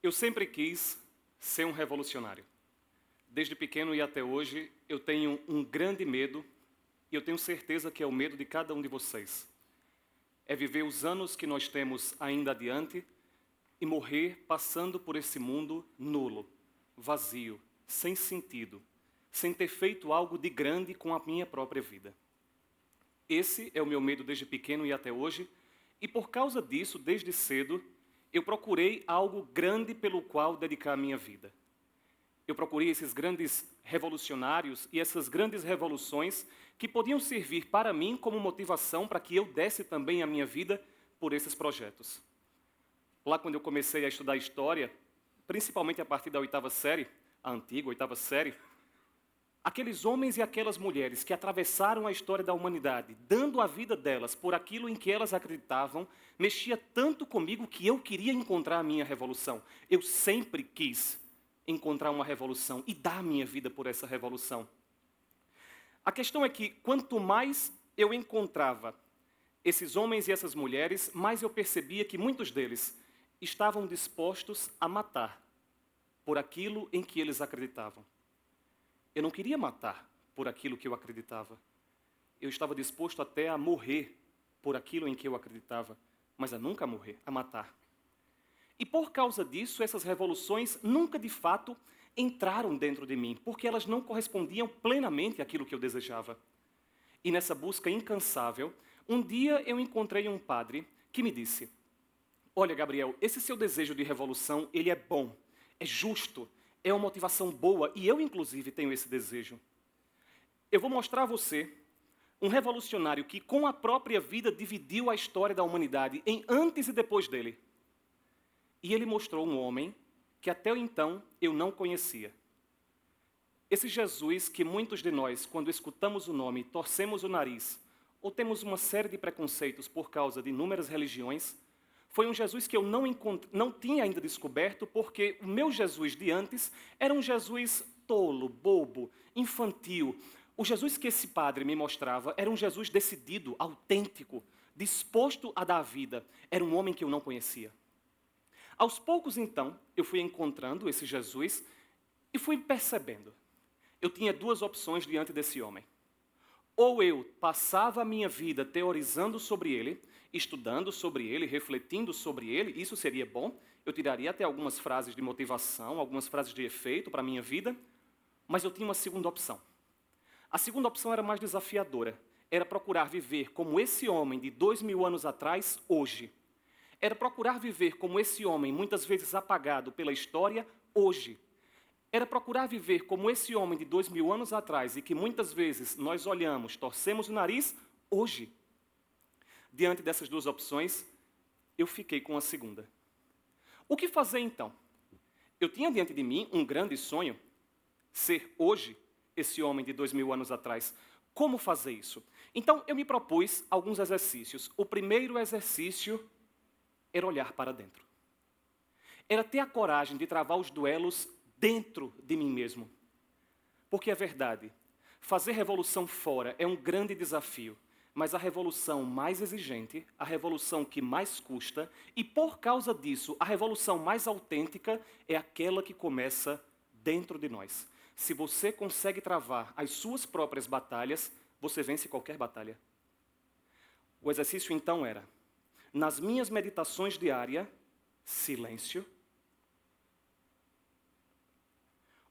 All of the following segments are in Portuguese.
Eu sempre quis ser um revolucionário. Desde pequeno e até hoje, eu tenho um grande medo, e eu tenho certeza que é o medo de cada um de vocês. É viver os anos que nós temos ainda adiante e morrer passando por esse mundo nulo, vazio, sem sentido, sem ter feito algo de grande com a minha própria vida. Esse é o meu medo desde pequeno e até hoje, e por causa disso, desde cedo, eu procurei algo grande pelo qual dedicar a minha vida. Eu procurei esses grandes revolucionários e essas grandes revoluções que podiam servir para mim como motivação para que eu desse também a minha vida por esses projetos. Lá quando eu comecei a estudar história, principalmente a partir da 8ª série, a antiga 8ª série, aqueles homens e aquelas mulheres que atravessaram a história da humanidade, dando a vida delas por aquilo em que elas acreditavam, mexia tanto comigo que eu queria encontrar a minha revolução. Eu sempre quis encontrar uma revolução e dar a minha vida por essa revolução. A questão é que quanto mais eu encontrava esses homens e essas mulheres, mais eu percebia que muitos deles estavam dispostos a matar por aquilo em que eles acreditavam. Eu não queria matar por aquilo que eu acreditava. Eu estava disposto até a morrer por aquilo em que eu acreditava, mas a nunca morrer, a matar. E por causa disso, essas revoluções nunca de fato entraram dentro de mim, porque elas não correspondiam plenamente àquilo que eu desejava. E nessa busca incansável, um dia eu encontrei um padre que me disse: olha, Gabriel, esse seu desejo de revolução, ele é bom, é justo, é uma motivação boa, e eu inclusive tenho esse desejo. Eu vou mostrar a você um revolucionário que com a própria vida dividiu a história da humanidade em antes e depois dele. E ele mostrou um homem que até então eu não conhecia. Esse Jesus que muitos de nós, quando escutamos o nome, torcemos o nariz, ou temos uma série de preconceitos por causa de inúmeras religiões, foi um Jesus que eu não tinha ainda descoberto, porque o meu Jesus de antes era um Jesus tolo, bobo, infantil. O Jesus que esse padre me mostrava era um Jesus decidido, autêntico, disposto a dar a vida. Era um homem que eu não conhecia. Aos poucos, então, eu fui encontrando esse Jesus e fui percebendo. Eu tinha duas opções diante desse homem. Ou eu passava a minha vida teorizando sobre ele, estudando sobre ele, refletindo sobre ele, isso seria bom, eu tiraria até algumas frases de motivação, algumas frases de efeito para a minha vida, mas eu tinha uma segunda opção. A segunda opção era mais desafiadora, era procurar viver como esse homem de 2000 anos atrás, hoje. Era procurar viver como esse homem, muitas vezes apagado pela história, hoje. Era procurar viver como esse homem de 2000 anos atrás e que muitas vezes nós olhamos, torcemos o nariz, hoje. Diante dessas duas opções, eu fiquei com a segunda. O que fazer então? Eu tinha diante de mim um grande sonho, ser hoje esse homem de 2000 anos atrás. Como fazer isso? Então eu me propus alguns exercícios. O primeiro exercício era olhar para dentro. Era ter a coragem de travar os duelos dentro de mim mesmo. Porque é verdade, fazer revolução fora é um grande desafio, mas a revolução mais exigente, a revolução que mais custa, e por causa disso, a revolução mais autêntica é aquela que começa dentro de nós. Se você consegue travar as suas próprias batalhas, você vence qualquer batalha. O exercício então era: nas minhas meditações diárias, silêncio.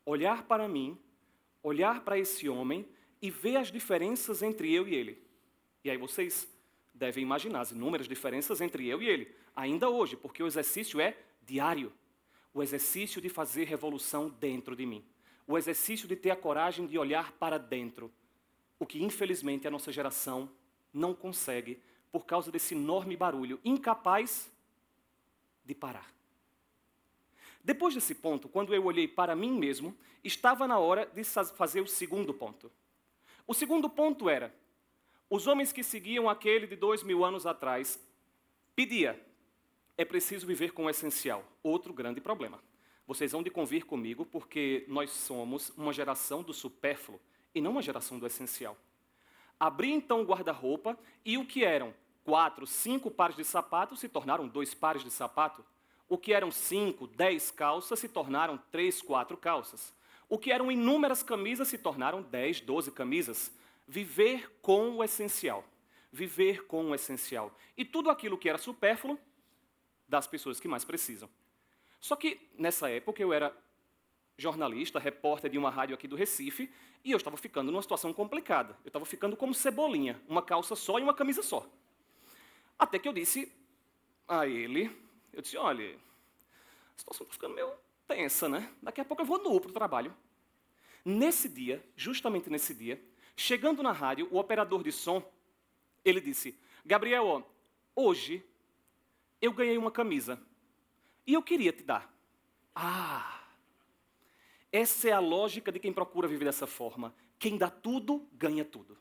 Olhar para mim, olhar para esse homem e ver as diferenças entre eu e ele. E aí vocês devem imaginar as inúmeras diferenças entre eu e ele, ainda hoje, porque o exercício é diário. O exercício de fazer revolução dentro de mim. O exercício de ter a coragem de olhar para dentro. O que, infelizmente, a nossa geração não consegue por causa desse enorme barulho, incapaz de parar. Depois desse ponto, quando eu olhei para mim mesmo, estava na hora de fazer o segundo ponto. O segundo ponto era: os homens que seguiam aquele de 2000 anos atrás pedia, é preciso viver com o essencial. Outro grande problema. Vocês vão de convir comigo porque nós somos uma geração do supérfluo e não uma geração do essencial. Abri então o guarda-roupa e o que eram 4, 5 pares de sapatos se tornaram 2 pares de sapato. O que eram 5, 10 calças se tornaram 3, 4 calças. O que eram inúmeras camisas se tornaram 10, 12 camisas. Viver com o essencial. Viver com o essencial. E tudo aquilo que era supérfluo, das pessoas que mais precisam. Só que, nessa época, eu era jornalista, repórter de uma rádio aqui do Recife, e eu estava ficando numa situação complicada. Eu estava ficando como Cebolinha, uma calça só e uma camisa só. Até que eu disse a ele, olha, a situação está ficando meio tensa, né? Daqui a pouco eu vou nu para o trabalho. Nesse dia, justamente nesse dia, chegando na rádio, o operador de som, ele disse, Gabriel, ó, hoje eu ganhei uma camisa e eu queria te dar. Essa é a lógica de quem procura viver dessa forma. Quem dá tudo, ganha tudo.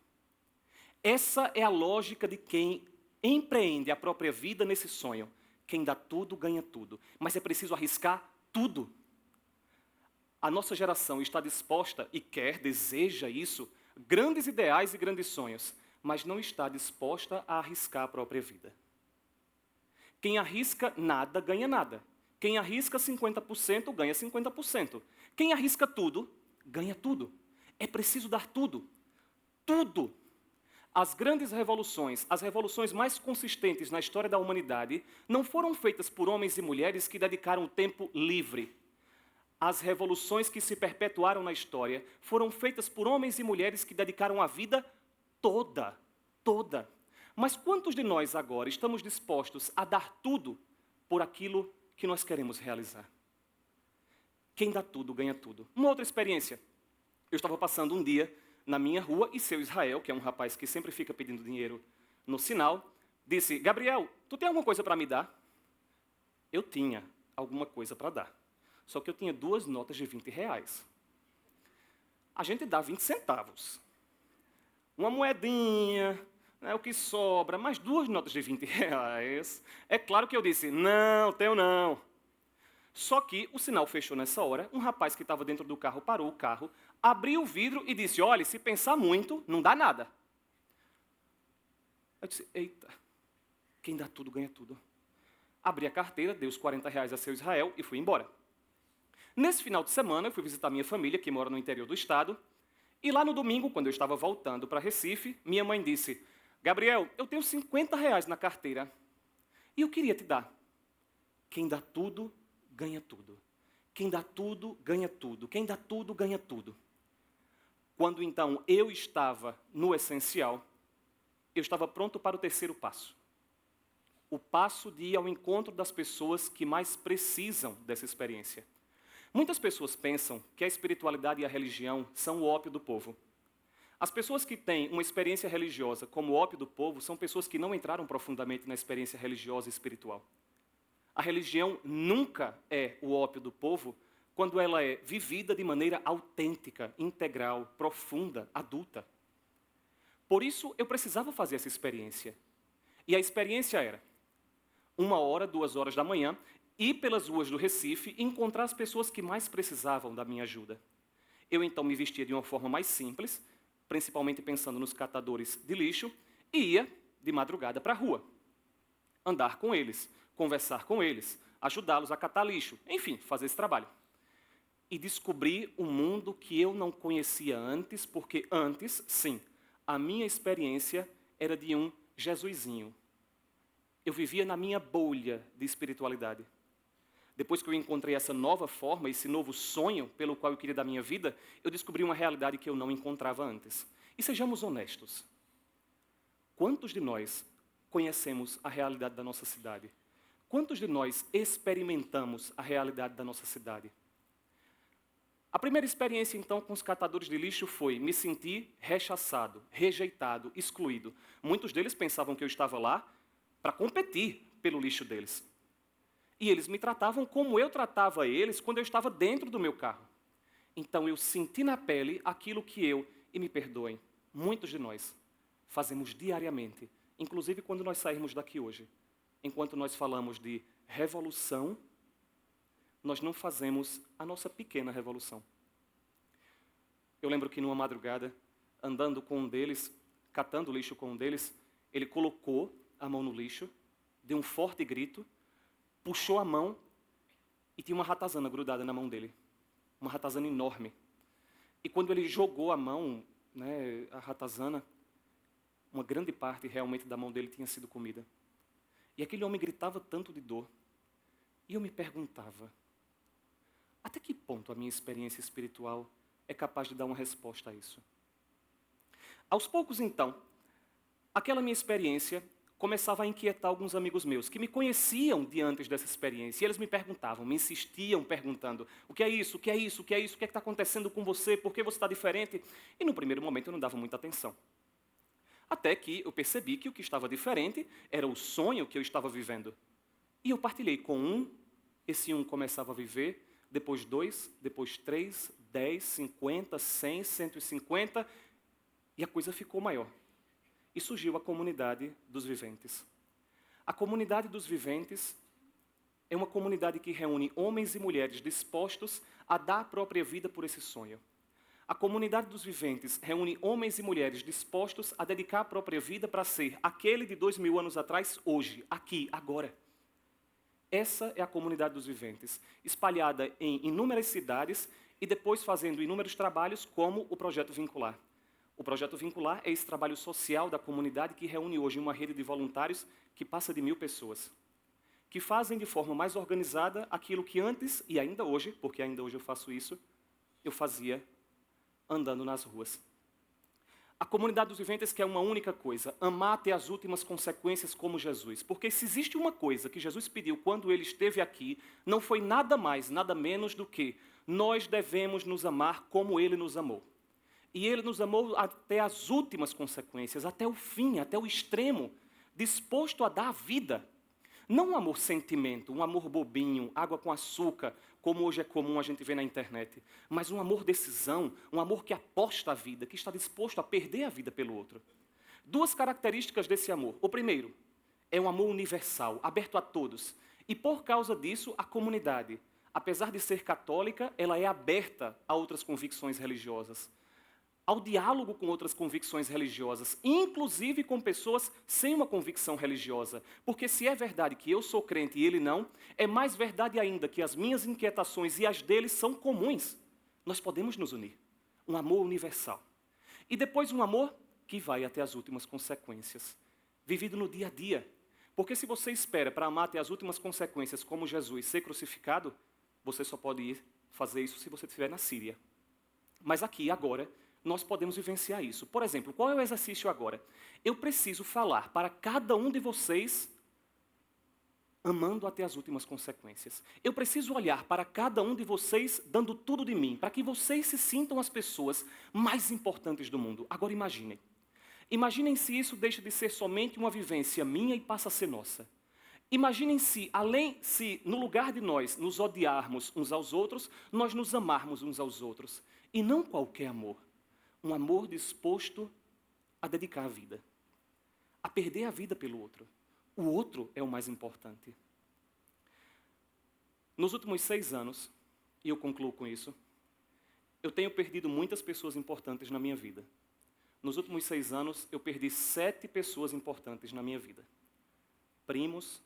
Essa é a lógica de quem empreende a própria vida nesse sonho. Quem dá tudo, ganha tudo. Mas é preciso arriscar tudo. A nossa geração está disposta e quer, deseja isso, grandes ideais e grandes sonhos, mas não está disposta a arriscar a própria vida. Quem arrisca nada, ganha nada. Quem arrisca 50%, ganha 50%. Quem arrisca tudo, ganha tudo. É preciso dar tudo. Tudo. As grandes revoluções, as revoluções mais consistentes na história da humanidade, não foram feitas por homens e mulheres que dedicaram o tempo livre. As revoluções que se perpetuaram na história foram feitas por homens e mulheres que dedicaram a vida toda. Toda. Mas quantos de nós agora estamos dispostos a dar tudo por aquilo que nós queremos realizar? Quem dá tudo, ganha tudo. Uma outra experiência. Eu estava passando um dia na minha rua e seu Israel, que é um rapaz que sempre fica pedindo dinheiro no sinal, disse, Gabriel, tu tem alguma coisa para me dar? Eu tinha alguma coisa para dar. Só que eu tinha 2 notas de R$20. A gente dá 20 centavos. Uma moedinha, o que sobra, mais 2 notas de R$20. É claro que eu disse, não, tenho não. Só que o sinal fechou nessa hora, um rapaz que estava dentro do carro parou o carro, abriu o vidro e disse, olha, se pensar muito, não dá nada. Eu disse, eita, quem dá tudo, ganha tudo. Abri a carteira, dei os R$40 a seu Israel e fui embora. Nesse final de semana, eu fui visitar minha família, que mora no interior do estado, e lá no domingo, quando eu estava voltando para Recife, minha mãe disse, Gabriel, eu tenho R$50 na carteira e eu queria te dar. Quem dá tudo, ganha tudo. Quem dá tudo, ganha tudo. Quem dá tudo, ganha tudo. Quando então eu estava no essencial, eu estava pronto para o terceiro passo. O passo de ir ao encontro das pessoas que mais precisam dessa experiência. Muitas pessoas pensam que a espiritualidade e a religião são o ópio do povo. As pessoas que têm uma experiência religiosa como ópio do povo são pessoas que não entraram profundamente na experiência religiosa e espiritual. A religião nunca é o ópio do povo quando ela é vivida de maneira autêntica, integral, profunda, adulta. Por isso, eu precisava fazer essa experiência. E a experiência era 1 hora, 2 horas da manhã, ir pelas ruas do Recife e encontrar as pessoas que mais precisavam da minha ajuda. Eu então me vestia de uma forma mais simples, principalmente pensando nos catadores de lixo, e ia de madrugada para a rua. Andar com eles, conversar com eles, ajudá-los a catar lixo, enfim, fazer esse trabalho. E descobri um mundo que eu não conhecia antes, porque antes, sim, a minha experiência era de um Jesusinho. Eu vivia na minha bolha de espiritualidade. Depois que eu encontrei essa nova forma, esse novo sonho pelo qual eu queria dar minha vida, eu descobri uma realidade que eu não encontrava antes. E sejamos honestos. Quantos de nós conhecemos a realidade da nossa cidade? Quantos de nós experimentamos a realidade da nossa cidade? A primeira experiência, então, com os catadores de lixo foi me sentir rechaçado, rejeitado, excluído. Muitos deles pensavam que eu estava lá para competir pelo lixo deles. E eles me tratavam como eu tratava eles quando eu estava dentro do meu carro. Então eu senti na pele aquilo que eu, e me perdoem, muitos de nós fazemos diariamente, inclusive quando nós sairmos daqui hoje. Enquanto nós falamos de revolução, nós não fazemos a nossa pequena revolução. Eu lembro que numa madrugada, andando com um deles, catando lixo com um deles, ele colocou a mão no lixo, deu um forte grito, puxou a mão e tinha uma ratazana grudada na mão dele. Uma ratazana enorme. E quando ele jogou a mão, né, a ratazana, uma grande parte realmente da mão dele tinha sido comida. E aquele homem gritava tanto de dor. E eu me perguntava, até que ponto a minha experiência espiritual é capaz de dar uma resposta a isso? Aos poucos, então, aquela minha experiência começava a inquietar alguns amigos meus, que me conheciam de antes dessa experiência. E eles me perguntavam, me insistiam perguntando, o que é isso, o que é isso, o que é isso, o que é que está acontecendo com você, por que você está diferente? E no primeiro momento eu não dava muita atenção. Até que eu percebi que o que estava diferente era o sonho que eu estava vivendo. E eu partilhei com um, esse um começava a viver, depois 2, depois 3, 10, 50, 100, 150, e a coisa ficou maior. E surgiu a comunidade dos viventes. A comunidade dos viventes é uma comunidade que reúne homens e mulheres dispostos a dar a própria vida por esse sonho. A comunidade dos viventes reúne homens e mulheres dispostos a dedicar a própria vida para ser aquele de 2000 anos atrás, hoje, aqui, agora. Essa é a comunidade dos viventes, espalhada em inúmeras cidades e depois fazendo inúmeros trabalhos como o Projeto Vincular. O Projeto Vincular é esse trabalho social da comunidade que reúne hoje uma rede de voluntários que passa de 1000 pessoas, que fazem de forma mais organizada aquilo que antes, e ainda hoje, porque ainda hoje eu faço isso, eu fazia andando nas ruas. A comunidade dos viventes quer uma única coisa, amar até as últimas consequências como Jesus. Porque se existe uma coisa que Jesus pediu quando ele esteve aqui, não foi nada mais, nada menos do que nós devemos nos amar como ele nos amou. E ele nos amou até as últimas consequências, até o fim, até o extremo, disposto a dar a vida. Não um amor sentimento, um amor bobinho, água com açúcar, como hoje é comum a gente ver na internet, mas um amor decisão, um amor que aposta a vida, que está disposto a perder a vida pelo outro. 2 características desse amor. O primeiro é um amor universal, aberto a todos. E por causa disso, a comunidade, apesar de ser católica, ela é aberta a outras convicções religiosas, ao diálogo com outras convicções religiosas, inclusive com pessoas sem uma convicção religiosa. Porque se é verdade que eu sou crente e ele não, é mais verdade ainda que as minhas inquietações e as dele são comuns. Nós podemos nos unir. Um amor universal. E depois um amor que vai até as últimas consequências, vivido no dia a dia. Porque se você espera para amar até as últimas consequências como Jesus ser crucificado, você só pode ir fazer isso se você estiver na Síria. Mas aqui, agora, nós podemos vivenciar isso. Por exemplo, qual é o exercício agora? Eu preciso falar para cada um de vocês amando até as últimas consequências. Eu preciso olhar para cada um de vocês dando tudo de mim, para que vocês se sintam as pessoas mais importantes do mundo. Agora imaginem. Imaginem se isso deixa de ser somente uma vivência minha e passa a ser nossa. Imaginem se no lugar de nós nos odiarmos uns aos outros, nós nos amarmos uns aos outros. E não qualquer amor. Um amor disposto a dedicar a vida, a perder a vida pelo outro. O outro é o mais importante. Nos últimos 6 anos, e eu concluo com isso, eu tenho perdido muitas pessoas importantes na minha vida. Nos últimos 6 anos, eu perdi 7 pessoas importantes na minha vida. Primos,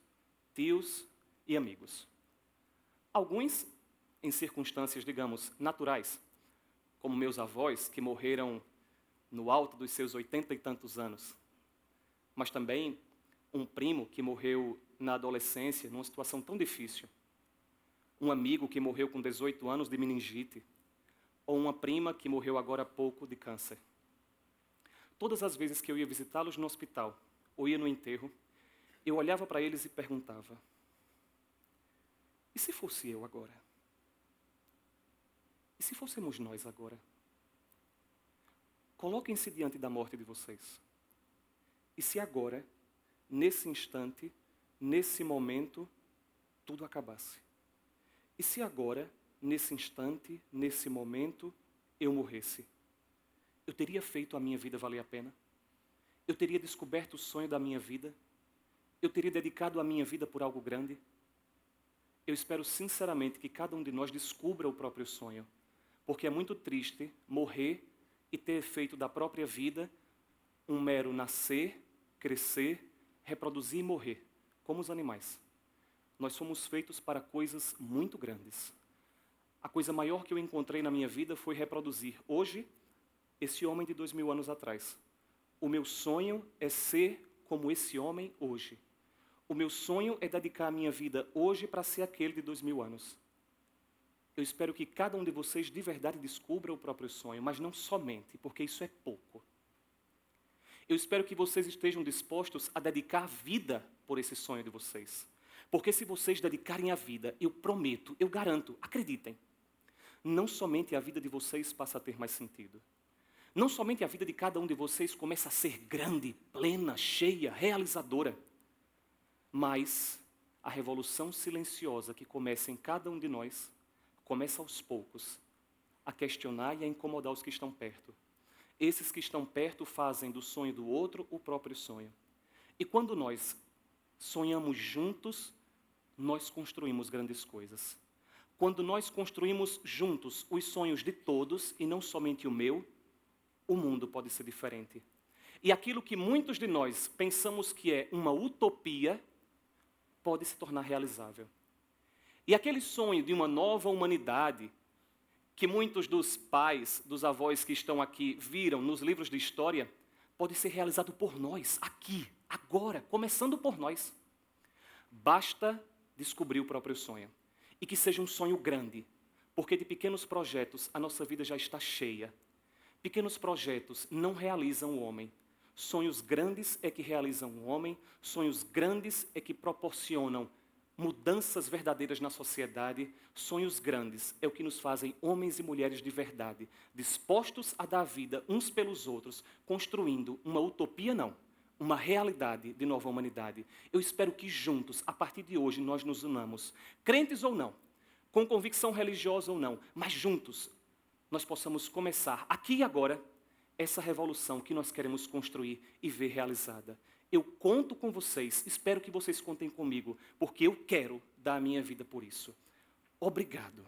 tios e amigos. Alguns em circunstâncias, digamos, naturais, como meus avós, que morreram no alto dos seus 80 e tantos anos. Mas também um primo que morreu na adolescência, numa situação tão difícil. Um amigo que morreu com 18 anos de meningite. Ou uma prima que morreu agora há pouco de câncer. Todas as vezes que eu ia visitá-los no hospital, ou ia no enterro, eu olhava para eles e perguntava, e se fosse eu agora? E se fôssemos nós agora? Coloquem-se diante da morte de vocês. E se agora, nesse instante, nesse momento, tudo acabasse? E se agora, nesse instante, nesse momento, eu morresse? Eu teria feito a minha vida valer a pena? Eu teria descoberto o sonho da minha vida? Eu teria dedicado a minha vida por algo grande? Eu espero sinceramente que cada um de nós descubra o próprio sonho. Porque é muito triste morrer e ter feito da própria vida um mero nascer, crescer, reproduzir e morrer, como os animais. Nós somos feitos para coisas muito grandes. A coisa maior que eu encontrei na minha vida foi reproduzir hoje esse homem de 2000 anos atrás. O meu sonho é ser como esse homem hoje. O meu sonho é dedicar a minha vida hoje para ser aquele de 2000 anos. Eu espero que cada um de vocês de verdade descubra o próprio sonho, mas não somente, porque isso é pouco. Eu espero que vocês estejam dispostos a dedicar a vida por esse sonho de vocês. Porque se vocês dedicarem a vida, eu prometo, eu garanto, acreditem, não somente a vida de vocês passa a ter mais sentido. Não somente a vida de cada um de vocês começa a ser grande, plena, cheia, realizadora, mas a revolução silenciosa que começa em cada um de nós, começa aos poucos a questionar e a incomodar os que estão perto. Esses que estão perto fazem do sonho do outro o próprio sonho. E quando nós sonhamos juntos, nós construímos grandes coisas. Quando nós construímos juntos os sonhos de todos, e não somente o meu, o mundo pode ser diferente. E aquilo que muitos de nós pensamos que é uma utopia, pode se tornar realizável. E aquele sonho de uma nova humanidade, que muitos dos pais, dos avós que estão aqui viram nos livros de história, pode ser realizado por nós, aqui, agora, começando por nós. Basta descobrir o próprio sonho. E que seja um sonho grande, porque de pequenos projetos a nossa vida já está cheia. Pequenos projetos não realizam o homem. Sonhos grandes é que realizam o homem, sonhos grandes é que proporcionam mudanças verdadeiras na sociedade, sonhos grandes é o que nos fazem homens e mulheres de verdade, dispostos a dar vida uns pelos outros, construindo uma utopia não, uma realidade de nova humanidade. Eu espero que juntos, a partir de hoje, nós nos unamos, crentes ou não, com convicção religiosa ou não, mas juntos nós possamos começar, aqui e agora, essa revolução que nós queremos construir e ver realizada. Eu conto com vocês, espero que vocês contem comigo, porque eu quero dar a minha vida por isso. Obrigado.